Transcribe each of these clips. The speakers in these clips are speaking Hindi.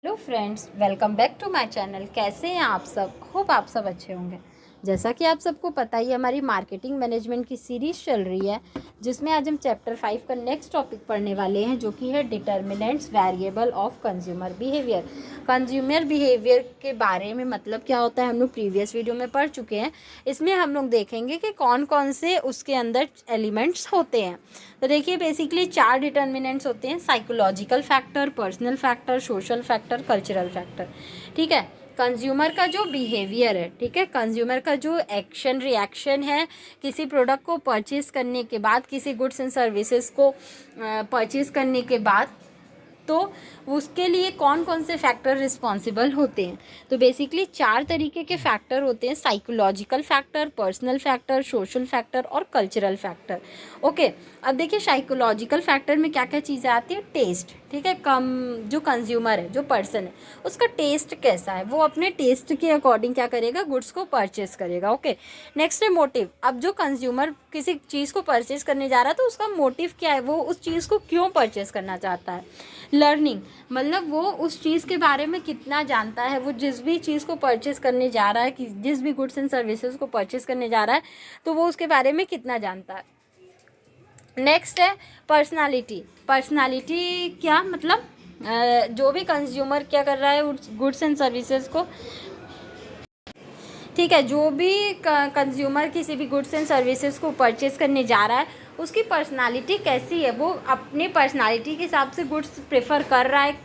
Hello friends, welcome back to my channel. कैसे हैं आप सब? होप आप सब अच्छे होंगे। जैसा कि आप सबको पता ही, हमारी मार्केटिंग मैनेजमेंट की सीरीज़ चल रही है, जिसमें आज हम चैप्टर 5 का नेक्स्ट टॉपिक पढ़ने वाले हैं, जो कि है determinants variable of consumer behaviour. Consumer behaviour के बारे में मतलब क्या होता है हम लोग प्रीवियस वीडियो में पढ़ चुके हैं। इसमें हम लोग देखेंगे कि कौन कौन से उसके अंदर एलिमेंट्स होते हैं। तो देखिए, बेसिकली 4 डिटर्मिनेंट्स होते हैं: psychological factor, personal factor, social factor, cultural factor. ठीक है। कंज्यूमर का जो बिहेवियर है, ठीक है, कंज्यूमर का जो एक्शन रिएक्शन है किसी प्रोडक्ट को परचेज़ करने के बाद, किसी गुड्स एंड सर्विसेज को परचेज़ करने के बाद, तो उसके लिए कौन कौन से फैक्टर रिस्पॉन्सिबल होते हैं। तो बेसिकली 4 तरीके के फैक्टर होते हैं: psychological factor, personal factor, social factor और कल्चरल फैक्टर। ओके, अब देखिए साइकोलॉजिकल फैक्टर में क्या क्या चीज़ें आती है। टेस्ट, ठीक है, जो कंज्यूमर है, जो पर्सन है, उसका टेस्ट कैसा है, वो अपने टेस्ट के अकॉर्डिंग क्या करेगा, गुड्स को परचेस करेगा। ओके, नेक्स्ट है मोटिव। अब जो कंज्यूमर किसी चीज़ को परचेस करने जा रहा है, तो उसका मोटिव क्या है, वो उस चीज़ को क्यों परचेस करना चाहता है। लर्निंग, मतलब वो उस चीज़ के बारे में कितना जानता है, वो जिस भी चीज़ को परचेस करने जा रहा है, कि जिस भी गुड्स एंड सर्विसेज को परचेस करने जा रहा है, तो वो उसके बारे में कितना जानता है। नेक्स्ट है पर्सनालिटी। पर्सनालिटी क्या मतलब, जो भी कंज्यूमर क्या कर रहा है गुड्स एंड सर्विसेज को, ठीक है, जो भी कंज्यूमर किसी भी गुड्स एंड सर्विसेज को परचेस करने जा रहा है, उसकी पर्सनालिटी कैसी है, वो अपने पर्सनालिटी के हिसाब से गुड्स प्रेफर कर रहा है,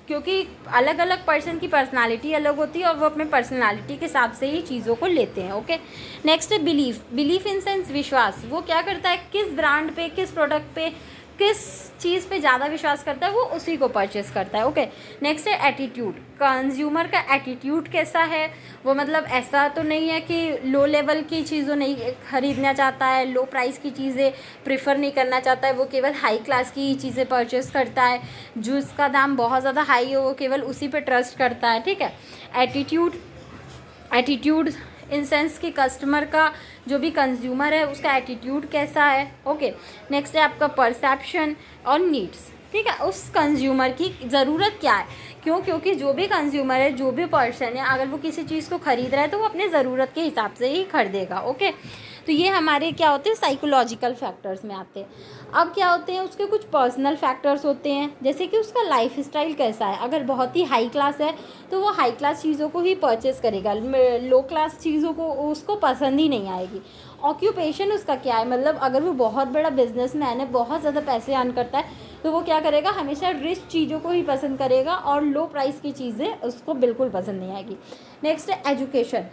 क्योंकि अलग अलग पर्सन की पर्सनालिटी अलग होती है और वो अपने पर्सनालिटी के हिसाब से ही चीज़ों को लेते हैं। ओके, नेक्स्ट है बिलीफ। बिलीफ इन सेंस विश्वास, वो क्या करता है, किस ब्रांड पे, किस प्रोडक्ट पे, किस चीज़ पे ज़्यादा विश्वास करता है, वो उसी को परचेस करता है। ओके, नेक्स्ट है एटीट्यूड। कंज्यूमर का एटीट्यूड कैसा है, वो मतलब ऐसा तो नहीं है कि लो लेवल की चीज़ों नहीं खरीदना चाहता है, लो प्राइस की चीज़ें प्रेफर नहीं करना चाहता है, वो केवल हाई क्लास की चीज़ें परचेस करता है, जिसका दाम बहुत ज़्यादा हाई हो वो केवल उसी पे ट्रस्ट करता है। ठीक है, एटीट्यूड इन सेंस कि कस्टमर का, जो भी कंज्यूमर है, उसका एटीट्यूड कैसा है। ओके, नेक्स्ट है आपका परसेप्शन और नीड्स। ठीक है, उस कंज्यूमर की ज़रूरत क्या है, क्योंकि जो भी कंज्यूमर है, जो भी पर्सन है, अगर वो किसी चीज़ को ख़रीद रहा है तो वो अपने ज़रूरत के हिसाब से ही खरीदेगा। ओके, तो ये हमारे क्या होते हैं, साइकोलॉजिकल फैक्टर्स में आते हैं। अब क्या होते हैं, उसके कुछ पर्सनल फैक्टर्स होते हैं, जैसे कि उसका लाइफ स्टाइल कैसा है। अगर बहुत ही हाई क्लास है तो वो हाई क्लास चीज़ों को ही परचेस करेगा, लो क्लास चीज़ों को उसको पसंद ही नहीं आएगी। ऑक्यूपेशन उसका क्या है, मतलब अगर वो बहुत बड़ा बिजनेसमैन है, बहुत ज़्यादा पैसे अर्न करता है, तो वो क्या करेगा, हमेशा रिच चीज़ों को ही पसंद करेगा और लो प्राइस की चीज़ें उसको बिल्कुल पसंद नहीं आएगी। नेक्स्ट है एजुकेशन।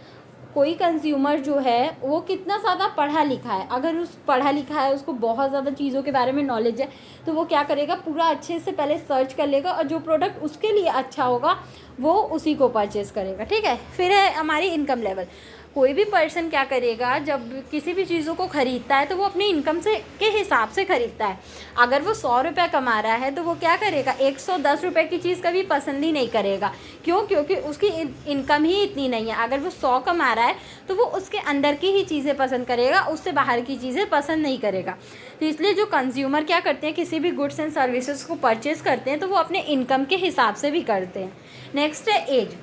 कोई कंज्यूमर जो है वो कितना ज़्यादा पढ़ा लिखा है, अगर उस पढ़ा लिखा है, उसको बहुत ज़्यादा चीज़ों के बारे में नॉलेज है, तो वो क्या करेगा, पूरा अच्छे से पहले सर्च कर लेगा और जो प्रोडक्ट उसके लिए अच्छा होगा वो उसी को परचेज़ करेगा। ठीक है, फिर है हमारी इनकम लेवल। कोई भी पर्सन क्या करेगा, जब किसी भी चीज़ों को ख़रीदता है तो वो अपनी इनकम से के हिसाब से ख़रीदता है। अगर वो 100 रुपये कमा रहा है तो वो क्या करेगा, 110 रुपये की चीज़ कभी पसंद ही नहीं करेगा। क्यों? क्योंकि उसकी इनकम ही इतनी नहीं है। अगर वो 100 कमा रहा है तो वो उसके अंदर की ही चीज़ें पसंद करेगा, उससे बाहर की चीज़ें पसंद नहीं करेगा। तो इसलिए जो कंज्यूमर क्या करते हैं, किसी भी गुड्स एंड सर्विसेज को परचेज़ करते हैं तो वो अपने इनकम के हिसाब से भी करते हैं। नेक्स्ट है एज।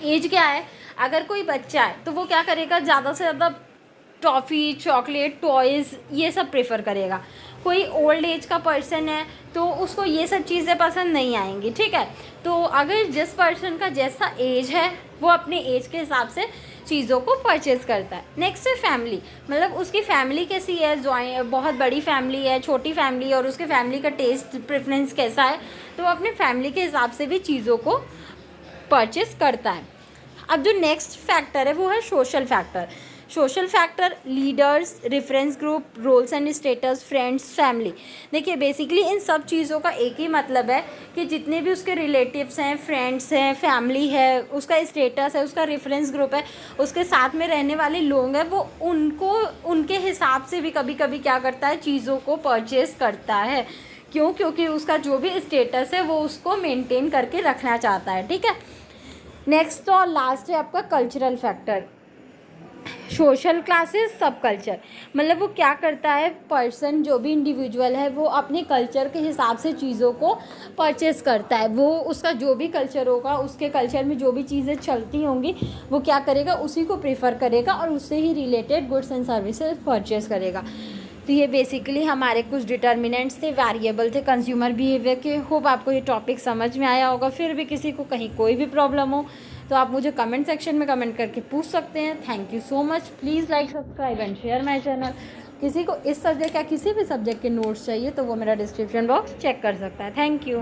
एज क्या है, अगर कोई बच्चा है तो वो क्या करेगा, ज़्यादा से ज़्यादा टॉफ़ी, चॉकलेट, टॉयज़ ये सब प्रेफर करेगा। कोई ओल्ड एज का पर्सन है तो उसको ये सब चीज़ें पसंद नहीं आएंगी। ठीक है, तो अगर जिस पर्सन का जैसा एज है वो अपने एज के हिसाब से चीज़ों को परचेज़ करता है। नेक्स्ट है फैमिली, मतलब उसकी फैमिली कैसी है, बहुत बड़ी फैमिली है, छोटी फैमिली है, और उसके फैमिली का टेस्ट प्रेफरेंस कैसा है, तो वो अपने फैमिली के हिसाब से भी चीज़ों को परचेज़ करता है। अब जो नेक्स्ट फैक्टर है वो है social factor. Social factor leaders, reference group, roles and status, friends, family. देखिए, बेसिकली इन सब चीज़ों का एक ही मतलब है कि जितने भी उसके रिलेटिव्स हैं, फ्रेंड्स हैं, फैमिली है, उसका स्टेटस है, उसका रेफरेंस ग्रुप है, उसके साथ में रहने वाले लोग हैं, वो उनको उनके हिसाब से भी कभी कभी क्या करता है, चीज़ों को परचेज़ करता है। क्यों? क्योंकि उसका जो भी स्टेटस है वो उसको मेंटेन करके रखना चाहता है। ठीक है, नेक्स्ट और लास्ट है आपका कल्चरल फैक्टर। सोशल क्लासेस, सब कल्चर, मतलब वो क्या करता है, पर्सन जो भी इंडिविजुअल है वो अपने कल्चर के हिसाब से चीज़ों को परचेस करता है। वो उसका जो भी कल्चर होगा, उसके कल्चर में जो भी चीज़ें चलती होंगी वो क्या करेगा, उसी को प्रेफर करेगा और उससे ही related goods and services purchase करेगा। तो ये बेसिकली हमारे कुछ डिटर्मिनेंट्स थे, वेरिएबल थे कंज्यूमर बिहेवियर के। होप आपको ये टॉपिक समझ में आया होगा। फिर भी किसी को कहीं कोई भी प्रॉब्लम हो तो आप मुझे कमेंट सेक्शन में कमेंट करके पूछ सकते हैं। Thank you so much. Please like, subscribe and share my channel. किसी को इस सब्जेक्ट या किसी भी सब्जेक्ट के नोट्स चाहिए तो वो मेरा डिस्क्रिप्शन बॉक्स चेक कर सकता है। Thank you.